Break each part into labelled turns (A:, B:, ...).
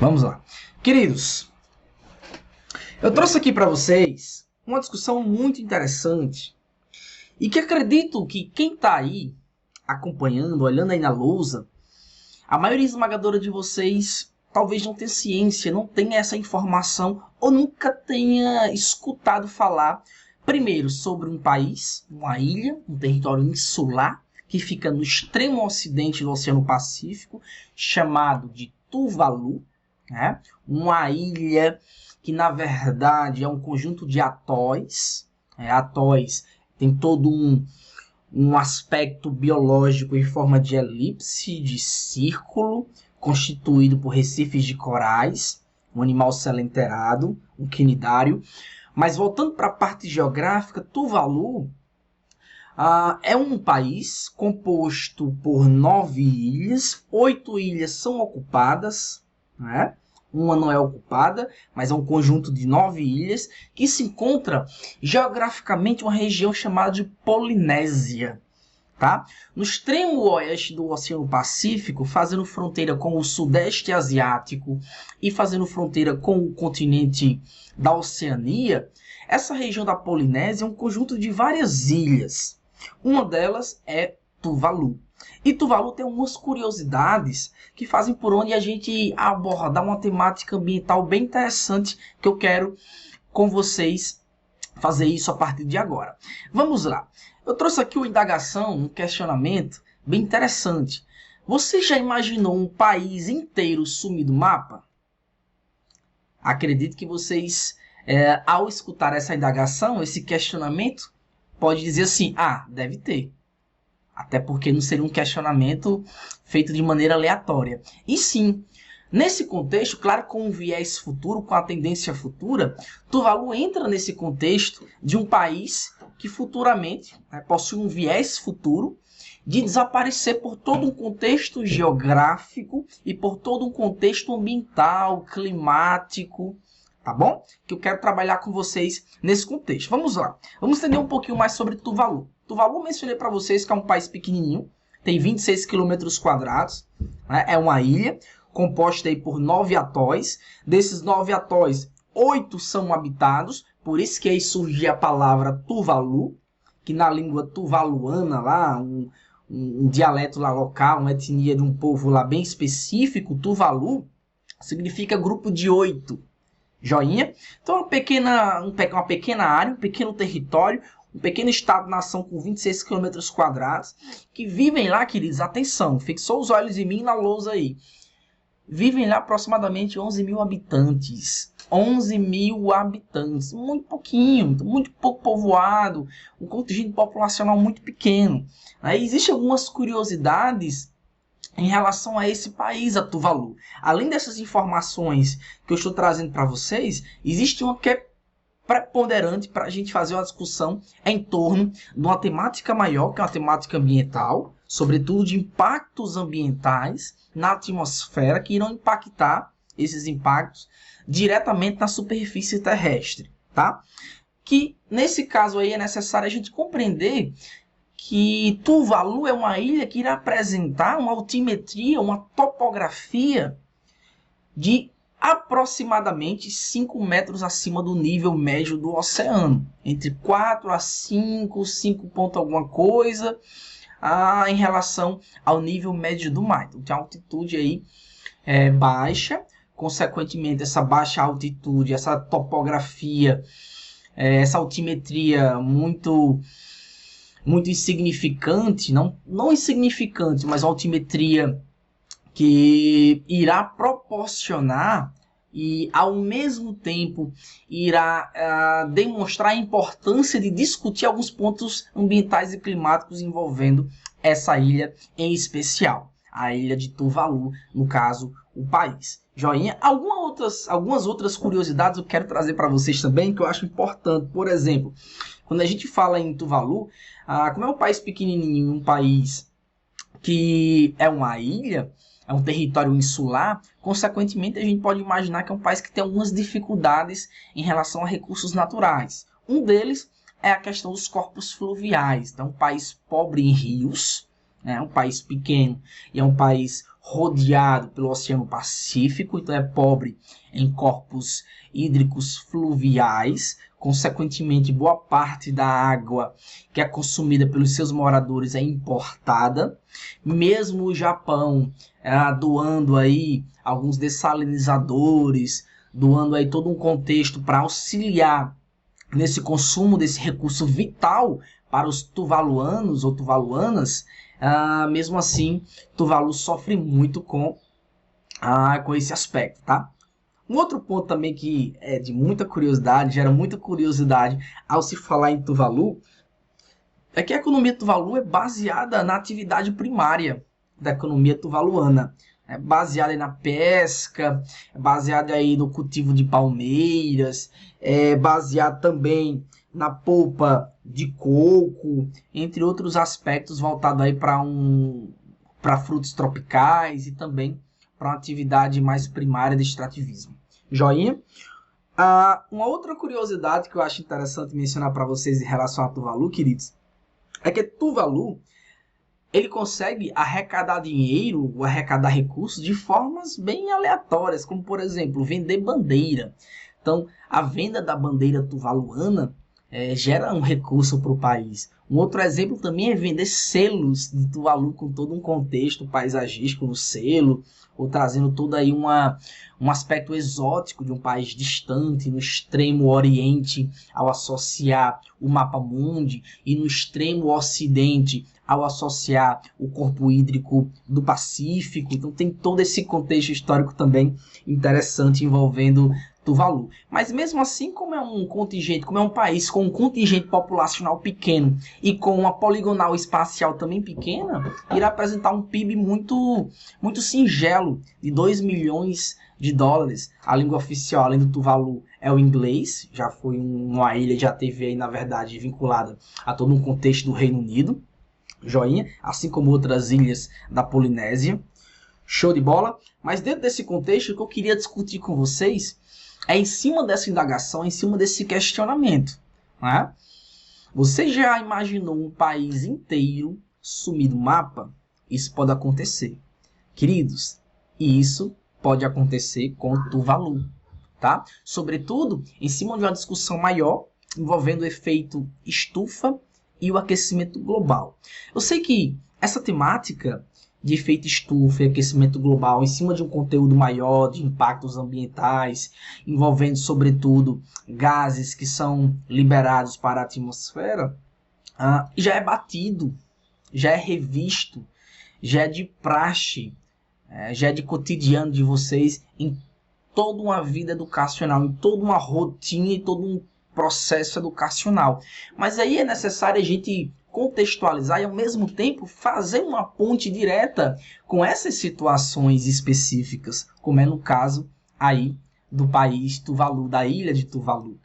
A: Vamos lá. Queridos, eu trouxe aqui para vocês uma discussão muito interessante e que acredito que quem está aí acompanhando, olhando aí na lousa, a maioria esmagadora de vocês talvez não tenha ciência, não tenha essa informação ou nunca tenha escutado falar, primeiro, sobre um país, uma ilha, um território insular, que fica no extremo ocidente do Oceano Pacífico, chamado de Tuvalu, né? Uma ilha que, na verdade, é um conjunto de atóis. Atóis tem todo um aspecto biológico em forma de elipse, de círculo, constituído por recifes de corais, um animal selenterado, um quinidário. Mas voltando para a parte geográfica, Tuvalu é um país composto por 9 ilhas, 8 ilhas são ocupadas, né? Uma não é ocupada, mas é um conjunto de 9 ilhas que se encontra geograficamente uma região chamada de Polinésia. Tá? No extremo oeste do Oceano Pacífico, fazendo fronteira com o Sudeste Asiático e fazendo fronteira com o continente da Oceania, essa região da Polinésia é um conjunto de várias ilhas. Uma delas é Tuvalu. E Tuvalu tem algumas curiosidades que fazem por onde a gente abordar uma temática ambiental bem interessante que eu quero com vocês fazer isso a partir de agora. Vamos lá. Eu trouxe aqui uma indagação, um questionamento bem interessante. Você já imaginou um país inteiro sumir do mapa? Acredito que vocês, ao escutar essa indagação, esse questionamento, pode dizer assim, deve ter. Até porque não seria um questionamento feito de maneira aleatória. E sim, nesse contexto, claro, com um viés futuro, com a tendência futura, Tuvalu entra nesse contexto de um país que futuramente possui um viés futuro de desaparecer por todo um contexto geográfico e por todo um contexto ambiental, climático, tá bom? Que eu quero trabalhar com vocês nesse contexto. Vamos lá. Vamos entender um pouquinho mais sobre Tuvalu. Tuvalu, eu mencionei para vocês que é um país pequenininho, tem 26 quilômetros quadrados, né? É uma ilha composta aí por 9 atóis. Desses 9 atóis, 8 são habitados, por isso que aí surge a palavra Tuvalu, que na língua tuvaluana, lá, um dialeto lá local, uma etnia de um povo lá bem específico, Tuvalu, significa grupo de 8. Joinha? Então, uma pequena área, um pequeno território, um pequeno estado-nação com 26 quilômetros quadrados, que vivem lá, queridos, atenção, fixou os olhos em mim na lousa aí. Vivem lá aproximadamente 11 mil habitantes. 11 mil habitantes. Muito pouquinho, muito pouco povoado, um contingente populacional muito pequeno. Aí existem algumas curiosidades em relação a esse país, a Tuvalu. Além dessas informações que eu estou trazendo para vocês, existe uma que é preponderante para a gente fazer uma discussão em torno de uma temática maior, que é uma temática ambiental, sobretudo de impactos ambientais na atmosfera, que irão impactar esses impactos diretamente na superfície terrestre, tá? Que nesse caso aí é necessário a gente compreender que Tuvalu é uma ilha que irá apresentar uma altimetria, uma topografia de aproximadamente 5 metros acima do nível médio do oceano. Entre 4 a 5 ponto alguma coisa, em relação ao nível médio do mar. Então tem uma altitude aí baixa, consequentemente essa baixa altitude, essa topografia, essa altimetria muito insignificante, não insignificante, mas uma altimetria que irá proporcionar e, ao mesmo tempo, irá demonstrar a importância de discutir alguns pontos ambientais e climáticos envolvendo essa ilha em especial, a ilha de Tuvalu, no caso, o país. Joinha? Algumas outras curiosidades eu quero trazer para vocês também, que eu acho importante. Por exemplo, quando a gente fala em Tuvalu, como é um país pequenininho, um país que é uma ilha, é um território insular, consequentemente a gente pode imaginar que é um país que tem algumas dificuldades em relação a recursos naturais. Um deles é a questão dos corpos fluviais. Então, um país pobre em rios, um país pequeno e é um país rodeado pelo Oceano Pacífico, então é pobre em corpos hídricos fluviais. Consequentemente, boa parte da água que é consumida pelos seus moradores é importada. Mesmo o Japão doando aí alguns dessalinizadores, doando aí todo um contexto para auxiliar nesse consumo desse recurso vital para os tuvaluanos ou tuvaluanas, mesmo assim, Tuvalu sofre muito com esse aspecto, tá? Um outro ponto também que é de muita curiosidade, gera muita curiosidade ao se falar em Tuvalu, é que a economia Tuvalu é baseada na atividade primária da economia tuvaluana. É baseada na pesca, é baseada aí no cultivo de palmeiras, é baseada também na polpa de coco, entre outros aspectos voltados aí para frutos tropicais e também para uma atividade mais primária de extrativismo. Joinha? Uma outra curiosidade que eu acho interessante mencionar para vocês em relação a Tuvalu, queridos, é que Tuvalu ele consegue arrecadar dinheiro, ou arrecadar recursos de formas bem aleatórias, como, por exemplo, vender bandeira. Então, a venda da bandeira tuvaluana gera um recurso para o país. Um outro exemplo também é vender selos de Tuvalu com todo um contexto paisagístico no selo, ou trazendo todo aí um aspecto exótico de um país distante, no extremo oriente, ao associar o mapa mundi, e no extremo ocidente, ao associar o corpo hídrico do Pacífico. Então tem todo esse contexto histórico também interessante envolvendo Tuvalu. Mas mesmo assim, como é um contingente, como é um país com um contingente populacional pequeno e com uma poligonal espacial também pequena, irá apresentar um PIB muito singelo, de 2 milhões de dólares. A língua oficial, além do Tuvalu, é o inglês. Já foi uma ilha, já teve aí, na verdade, vinculada a todo um contexto do Reino Unido. Joinha, assim como outras ilhas da Polinésia. Show de bola? Mas dentro desse contexto, o que eu queria discutir com vocês é em cima dessa indagação, em cima desse questionamento. Né? Você já imaginou um país inteiro sumir do mapa? Isso pode acontecer. Queridos, e isso pode acontecer com Tuvalu. Tá? Sobretudo, em cima de uma discussão maior, envolvendo o efeito estufa e o aquecimento global. Eu sei que essa temática de efeito estufa e aquecimento global, em cima de um conteúdo maior de impactos ambientais, envolvendo sobretudo gases que são liberados para a atmosfera, já é batido, já é revisto, já é de praxe, já é de cotidiano de vocês em toda uma vida educacional, em toda uma rotina e todo um processo educacional. Mas aí é necessário a gente contextualizar e ao mesmo tempo fazer uma ponte direta com essas situações específicas, como é no caso aí do país Tuvalu, da ilha de Tuvalu.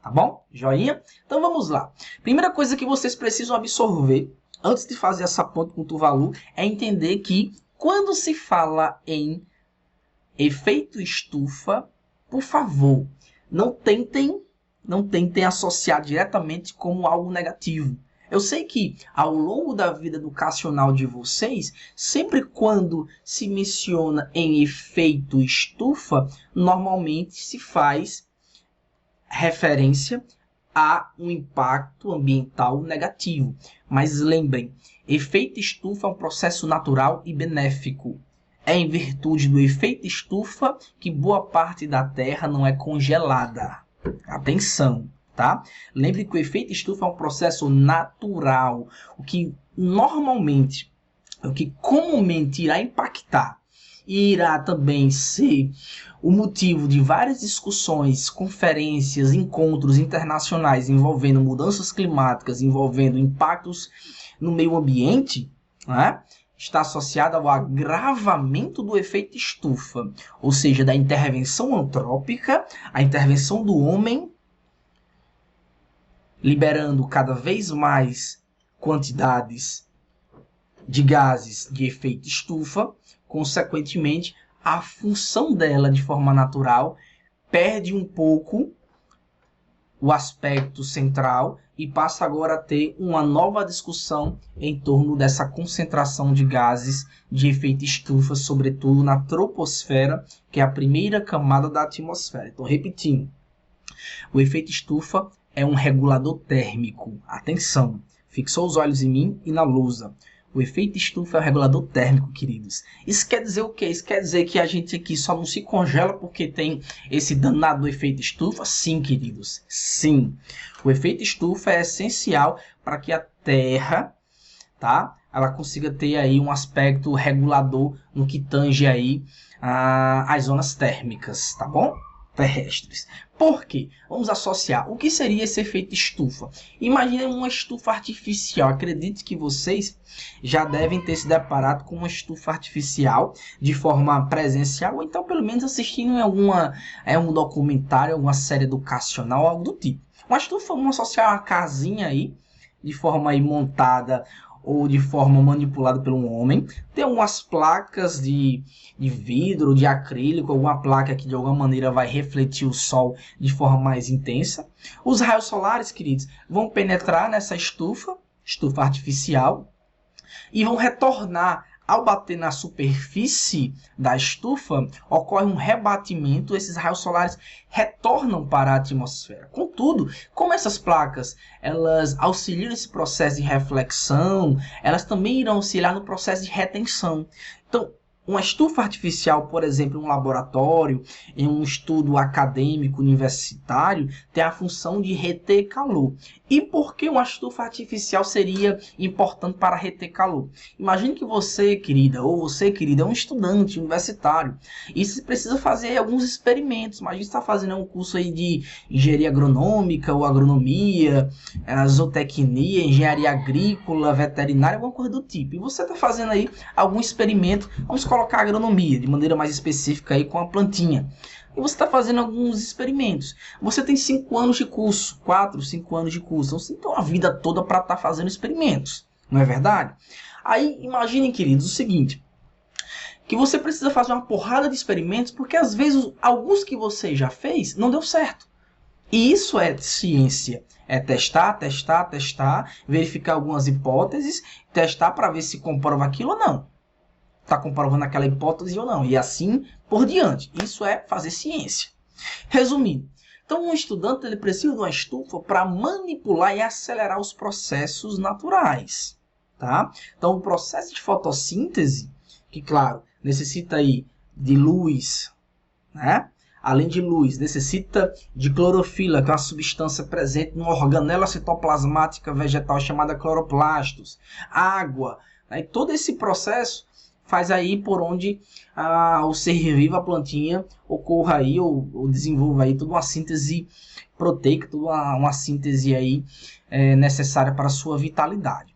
A: Tá bom? Joinha? Então vamos lá. Primeira coisa que vocês precisam absorver antes de fazer essa ponte com Tuvalu é entender que quando se fala em efeito estufa, por favor, não tentem associar diretamente como algo negativo. Eu sei que ao longo da vida educacional de vocês, sempre quando se menciona em efeito estufa, normalmente se faz referência a um impacto ambiental negativo. Mas lembrem, efeito estufa é um processo natural e benéfico. É em virtude do efeito estufa que boa parte da Terra não é congelada. Atenção, tá? Lembre que o efeito estufa é um processo natural, o que comumente irá impactar e irá também ser o motivo de várias discussões, conferências, encontros internacionais envolvendo mudanças climáticas, envolvendo impactos no meio ambiente, né? Está associado ao agravamento do efeito estufa, ou seja, da intervenção antrópica, a intervenção do homem, liberando cada vez mais quantidades de gases de efeito estufa. Consequentemente, a função dela de forma natural perde um pouco o aspecto central e passa agora a ter uma nova discussão em torno dessa concentração de gases de efeito estufa, sobretudo na troposfera, que é a primeira camada da atmosfera. Então, repetindo, o efeito estufa é um regulador térmico. Atenção, fixou os olhos em mim e na lousa. O efeito estufa é um regulador térmico, queridos. Isso quer dizer o quê? Isso quer dizer que a gente aqui só não se congela porque tem esse danado do efeito estufa? Sim, queridos. Sim. O efeito estufa é essencial para que a Terra, tá, ela consiga ter aí um aspecto regulador no que tange aí as zonas térmicas, tá bom? Terrestres. Por quê? Vamos associar. O que seria esse efeito estufa? Imagine uma estufa artificial. Acredite que vocês já devem ter se deparado com uma estufa artificial de forma presencial, ou então pelo menos assistindo em um documentário, alguma série educacional, algo do tipo. Uma estufa, vamos associar uma casinha aí, de forma aí montada ou de forma manipulada por um homem. Tem algumas placas de vidro, de acrílico, alguma placa que de alguma maneira vai refletir o sol de forma mais intensa. Os raios solares, queridos, vão penetrar nessa estufa artificial, e vão retornar. Ao bater na superfície da estufa, ocorre um rebatimento, esses raios solares retornam para a atmosfera. Contudo, como essas placas elas auxiliam nesse processo de reflexão, elas também irão auxiliar no processo de retenção. Então, uma estufa artificial, por exemplo, em um laboratório, em um estudo acadêmico universitário, tem a função de reter calor. E por que uma estufa artificial seria importante para reter calor? Imagine que você, querida, ou você, querida, é um estudante universitário e você precisa fazer alguns experimentos. Imagine que você está fazendo um curso aí de engenharia agronômica ou agronomia, zootecnia, engenharia agrícola, veterinária, alguma coisa do tipo. E você está fazendo aí algum experimento, vamos colocar agronomia de maneira mais específica aí com a plantinha. E você está fazendo alguns experimentos. Você tem 5 anos de curso, 4, 5 anos de curso. Então você tem uma vida toda para estar fazendo experimentos, não é verdade? Aí imaginem, queridos, o seguinte, que você precisa fazer uma porrada de experimentos porque às vezes alguns que você já fez não deu certo. E isso é ciência. É testar, testar, testar, verificar algumas hipóteses, testar para ver se comprova aquilo ou não. Está comprovando aquela hipótese ou não. E assim por diante. Isso é fazer ciência. Resumindo, então um estudante ele precisa de uma estufa para manipular e acelerar os processos naturais. Tá? Então o processo de fotossíntese, que claro, necessita aí de luz, né? Além de luz, necessita de clorofila, que é uma substância presente numa organela citoplasmática vegetal chamada cloroplastos, água, né? E todo esse processo faz aí por onde o ser vivo, a plantinha, ocorra aí ou desenvolva aí toda uma síntese proteica, toda uma síntese aí necessária para a sua vitalidade.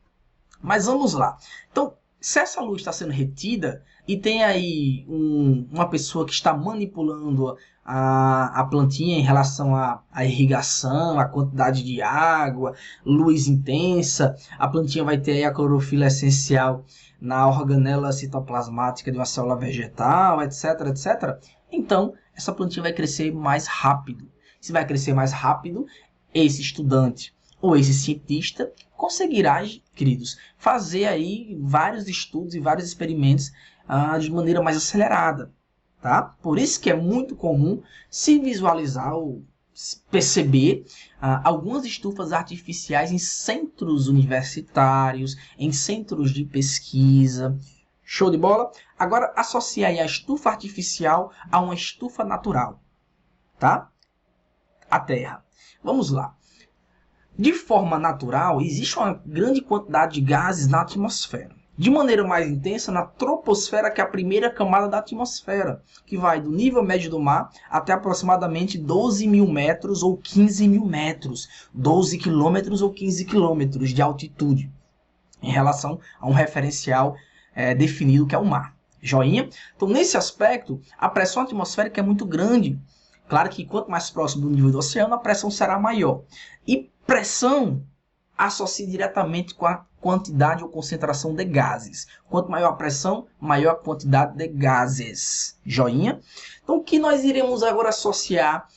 A: Mas vamos lá. Então, se essa luz está sendo retida e tem aí uma pessoa que está manipulando a plantinha em relação à irrigação, a quantidade de água, luz intensa, a plantinha vai ter aí a clorofila essencial na organela citoplasmática de uma célula vegetal, etc, etc. Então, essa plantinha vai crescer mais rápido. Se vai crescer mais rápido, esse estudante ou esse cientista conseguirá, queridos, fazer aí vários estudos e vários experimentos de maneira mais acelerada, tá? Por isso que é muito comum se visualizar ou perceber algumas estufas artificiais em centros universitários, em centros de pesquisa. Show de bola? Agora associe aí a estufa artificial a uma estufa natural, tá? A Terra. Vamos lá. De forma natural, existe uma grande quantidade de gases na atmosfera. De maneira mais intensa na troposfera, que é a primeira camada da atmosfera, que vai do nível médio do mar até aproximadamente 12 mil metros ou 15 mil metros, 12 quilômetros ou 15 quilômetros de altitude, em relação a um referencial definido que é o mar. Joinha? Então, nesse aspecto, a pressão atmosférica é muito grande. Claro que quanto mais próximo do nível do oceano, a pressão será maior. E pressão associa diretamente com a quantidade ou concentração de gases. Quanto maior a pressão, maior a quantidade de gases. Joinha? Então, o que nós iremos agora associar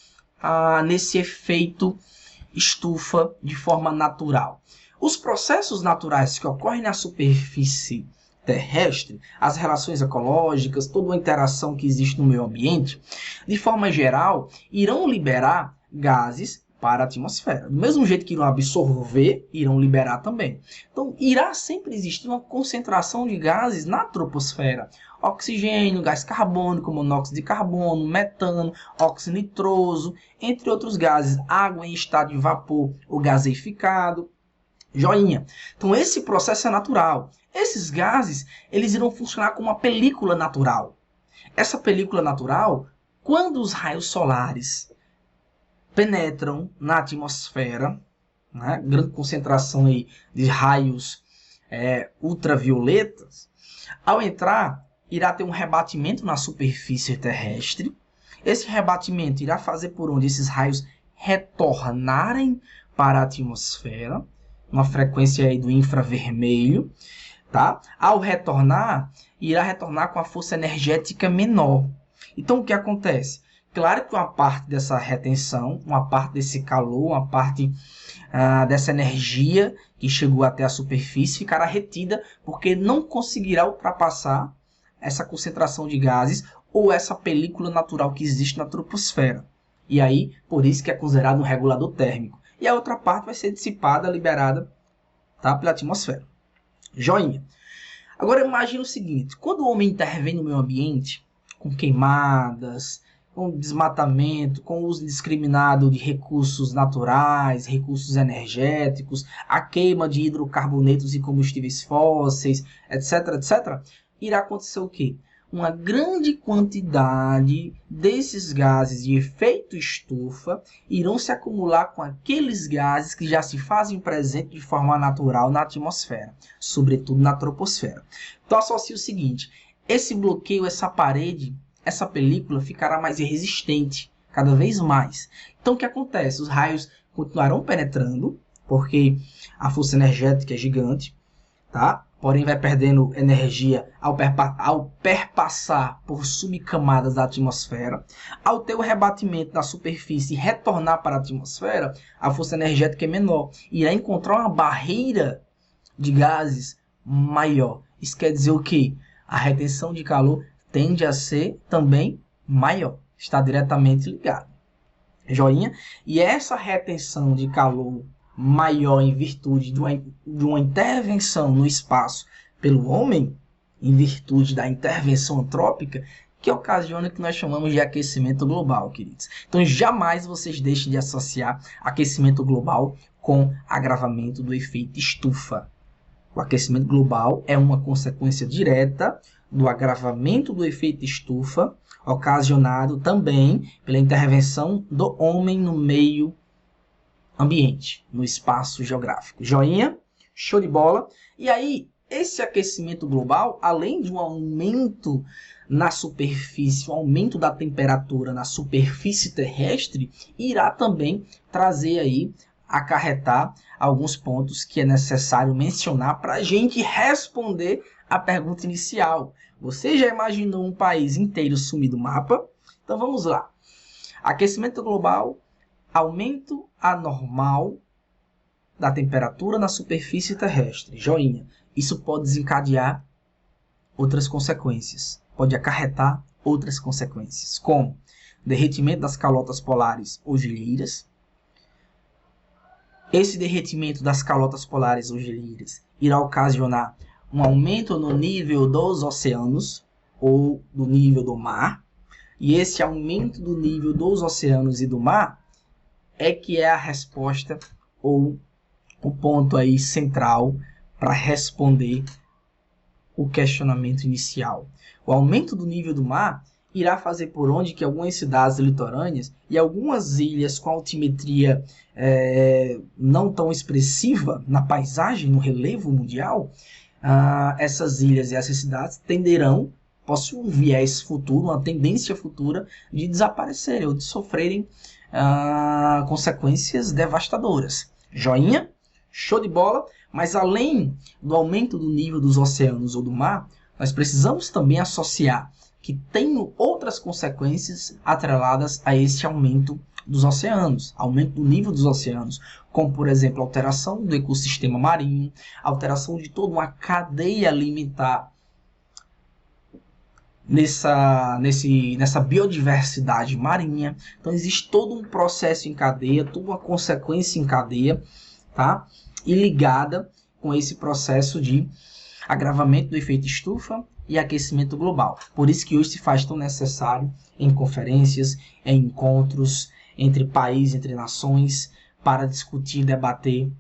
A: nesse efeito estufa de forma natural. Os processos naturais que ocorrem na superfície terrestre, as relações ecológicas, toda a interação que existe no meio ambiente, de forma geral, irão liberar gases para a atmosfera. Do mesmo jeito que irão absorver, irão liberar também. Então, irá sempre existir uma concentração de gases na troposfera. Oxigênio, gás carbônico, monóxido de carbono, metano, óxido nitroso, entre outros gases. Água em estado de vapor ou gaseificado. Joinha. Então, esse processo é natural. Esses gases, eles irão funcionar como uma película natural. Essa película natural, quando os raios solares penetram na atmosfera, né, grande concentração aí de raios ultravioletas, ao entrar, irá ter um rebatimento na superfície terrestre. Esse rebatimento irá fazer por onde esses raios retornarem para a atmosfera, uma frequência aí do infravermelho, tá? Ao retornar, irá retornar com a força energética menor. Então, o que acontece? Claro que uma parte dessa retenção, uma parte desse calor, uma parte dessa energia que chegou até a superfície ficará retida porque não conseguirá ultrapassar essa concentração de gases ou essa película natural que existe na troposfera. E aí, por isso que é considerado um regulador térmico. E a outra parte vai ser dissipada, liberada, tá, pela atmosfera. Joinha. Agora imagine o seguinte, quando o homem intervém no meio ambiente, com queimadas, com desmatamento, com o uso indiscriminado de recursos naturais, recursos energéticos, a queima de hidrocarbonetos e combustíveis fósseis, etc., etc., irá acontecer o quê? Uma grande quantidade desses gases de efeito estufa irão se acumular com aqueles gases que já se fazem presente de forma natural na atmosfera, sobretudo na troposfera. Então associe o seguinte, esse bloqueio, essa parede, essa película ficará mais resistente, cada vez mais. Então o que acontece? Os raios continuarão penetrando, porque a força energética é gigante, tá? Porém vai perdendo energia ao perpassar por subcamadas da atmosfera. Ao ter o rebatimento na superfície e retornar para a atmosfera, a força energética é menor. Irá encontrar uma barreira de gases maior. Isso quer dizer o quê? A retenção de calor tende a ser também maior. Está diretamente ligado. Joinha? E essa retenção de calor maior em virtude de uma intervenção no espaço pelo homem, em virtude da intervenção antrópica, que ocasiona o que nós chamamos de aquecimento global, queridos. Então, jamais vocês deixem de associar aquecimento global com agravamento do efeito estufa. O aquecimento global é uma consequência direta do agravamento do efeito estufa, ocasionado também pela intervenção do homem no meio ambiente, no espaço geográfico. Joinha? Show de bola. E aí, esse aquecimento global, além de um aumento na superfície, um aumento da temperatura na superfície terrestre, irá também trazer aí, acarretar alguns pontos que é necessário mencionar para a gente responder a pergunta inicial. Você já imaginou um país inteiro sumir do mapa? Então vamos lá. Aquecimento global, aumento anormal da temperatura na superfície terrestre. Joinha. Isso pode desencadear outras consequências. Pode acarretar outras consequências, como derretimento das calotas polares ou geleiras. Esse derretimento das calotas polares ou geleiras irá ocasionar um aumento no nível dos oceanos ou do nível do mar. E esse aumento do nível dos oceanos e do mar é que é a resposta ou o ponto aí central para responder o questionamento inicial. O aumento do nível do mar irá fazer por onde que algumas cidades litorâneas e algumas ilhas com altimetria não tão expressiva na paisagem, no relevo mundial, essas ilhas e essas cidades tenderão, possuem um viés futuro, uma tendência futura de desaparecerem ou de sofrerem consequências devastadoras. Joinha? Show de bola! Mas além do aumento do nível dos oceanos ou do mar, nós precisamos também associar que tem outras consequências atreladas a esse aumento dos oceanos, aumento do nível dos oceanos, como, por exemplo, alteração do ecossistema marinho, alteração de toda uma cadeia alimentar nessa biodiversidade marinha. Então, existe todo um processo em cadeia, toda uma consequência em cadeia, tá? E ligada com esse processo de agravamento do efeito estufa e aquecimento global. Por isso que hoje se faz tão necessário em conferências, em encontros entre países, entre nações, para discutir, debater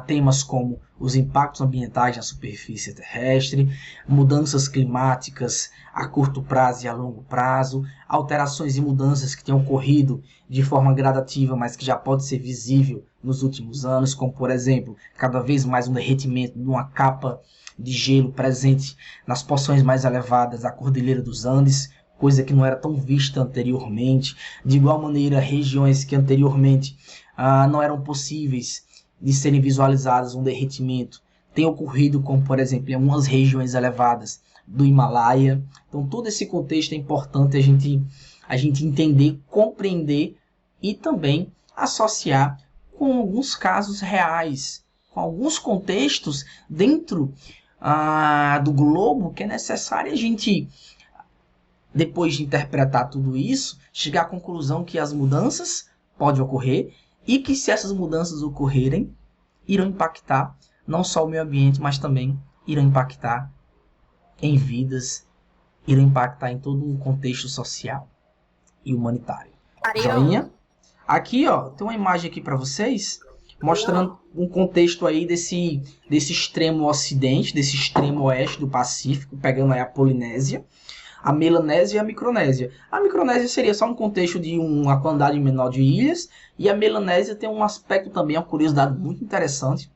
A: temas como os impactos ambientais na superfície terrestre, mudanças climáticas a curto prazo e a longo prazo, alterações e mudanças que têm ocorrido de forma gradativa, mas que já pode ser visível nos últimos anos, como, por exemplo, cada vez mais um derretimento de uma capa de gelo presente nas porções mais elevadas da Cordilheira dos Andes, coisa que não era tão vista anteriormente. De igual maneira, regiões que anteriormente não eram possíveis de serem visualizadas, um derretimento tem ocorrido, como por exemplo em algumas regiões elevadas do Himalaia. Então todo esse contexto é importante a gente entender, compreender e também associar com alguns casos reais, com alguns contextos dentro do globo, que é necessário a gente, depois de interpretar tudo isso, chegar à conclusão que as mudanças podem ocorrer e que, se essas mudanças ocorrerem, irão impactar não só o meio ambiente, mas também irão impactar em vidas, irão impactar em todo um contexto social e humanitário. Joinha? Aqui, ó, tem uma imagem aqui para vocês, mostrando um contexto aí desse extremo ocidente, desse extremo oeste do Pacífico, pegando aí a Polinésia, a Melanésia e a Micronésia. A Micronésia seria só um contexto de uma quantidade menor de ilhas, e a Melanésia tem um aspecto também, uma curiosidade muito interessante,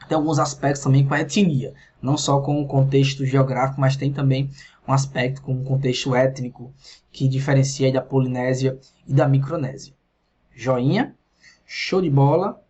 A: tem alguns aspectos também com a etnia, não só com o contexto geográfico, mas tem também um aspecto com o contexto étnico, que diferencia da Polinésia e da Micronésia. Joinha, show de bola,